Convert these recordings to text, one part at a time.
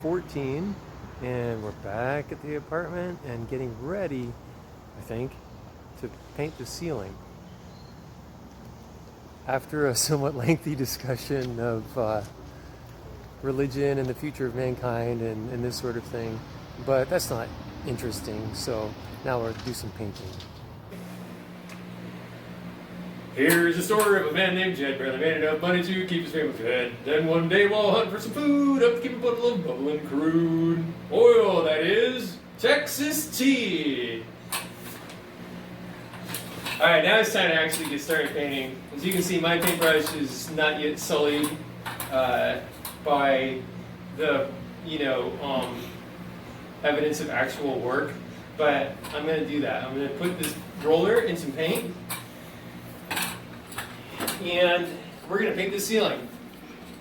14 and we're back at the apartment and getting ready, I think, to paint the ceiling. After a somewhat lengthy discussion of religion and the future of mankind and this sort of thing, but that's not interesting, so now we'll do some painting. Here's the story of a man named Jed, barely made enough money to keep his family fed. Then one day while hunting for some food, up came a bottle of bubbling crude oil, that is, Texas tea. Alright, now it's time to actually get started painting. As you can see, my paintbrush is not yet sullied by the, evidence of actual work, but I'm going to do that. I'm going to put this roller in some paint, and we're going to paint the ceiling.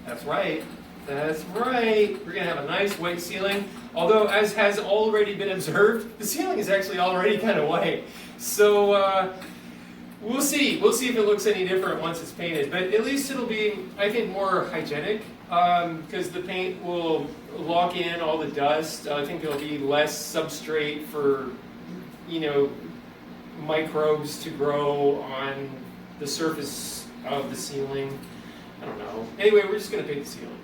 That's right. That's right. We're going to have a nice white ceiling. Although, as has already been observed, the ceiling is actually already kind of white. So, we'll see. We'll see if it looks any different once it's painted. But at least it'll be, I think, more hygienic, because the paint will lock in all the dust. I think there'll be less substrate for, microbes to grow on the surface of the ceiling. I don't know. Anyway, we're just going to paint the ceiling.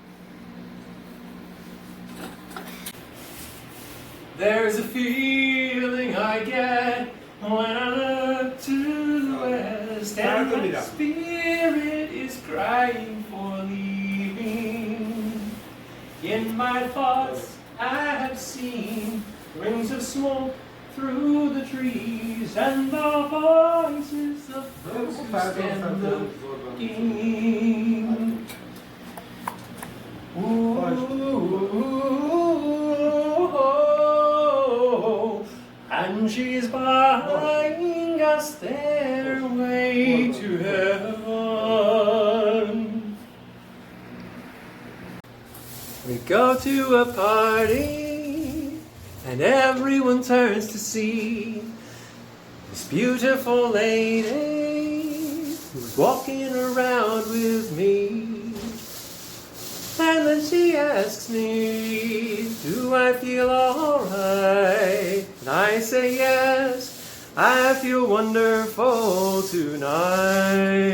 There's a feeling I get when I look to the west, and my spirit is crying for leaving. In my thoughts I have seen rings of smoke through the trees, and the voices of those who stand looking. Ooh, and she's buying a stairway to heaven. We go to a party, and everyone turns to see this beautiful lady who's walking around with me. And then she asks me, do I feel alright? And I say yes, I feel wonderful tonight.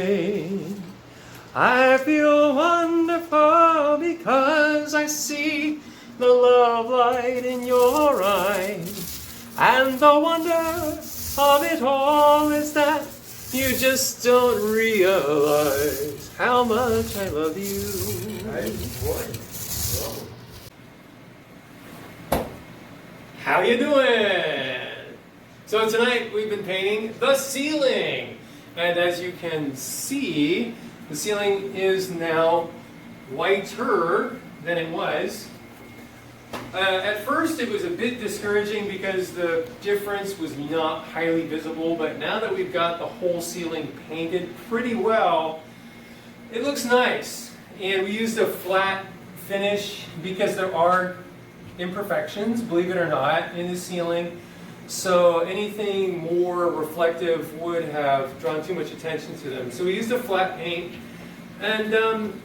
I feel wonderful because I see the love light in your eyes. And the wonder of it all is that you just don't realize how much I love you. How you doing? So tonight we've been painting the ceiling. And as you can see, the ceiling is now whiter than it was. At first it was a bit discouraging because the difference was not highly visible, but now that we've got the whole ceiling painted pretty well, it looks nice. And we used a flat finish because there are imperfections, believe it or not, in the ceiling. So anything more reflective would have drawn too much attention to them. So we used a flat paint and,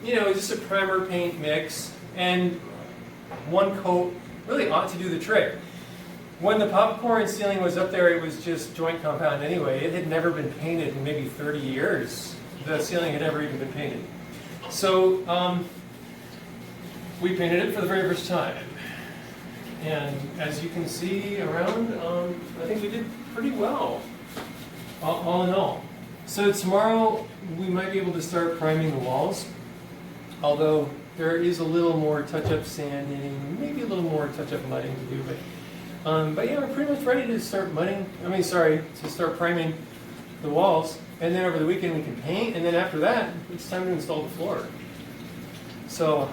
just a primer paint mix, and one coat really ought to do the trick. When the popcorn ceiling was up there, it was just joint compound anyway. It had never been painted in maybe 30 years. The ceiling had never even been painted. So we painted it for the very first time. And as you can see around, I think we did pretty well, all in all. So tomorrow we might be able to start priming the walls, although there is a little more touch-up sanding, maybe a little more touch-up mudding to do, but yeah, we're pretty much ready to start to start priming the walls, and then over the weekend we can paint, and then after that, it's time to install the floor. So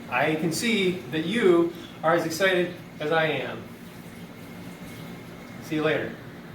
I can see that you are as excited as I am. See you later.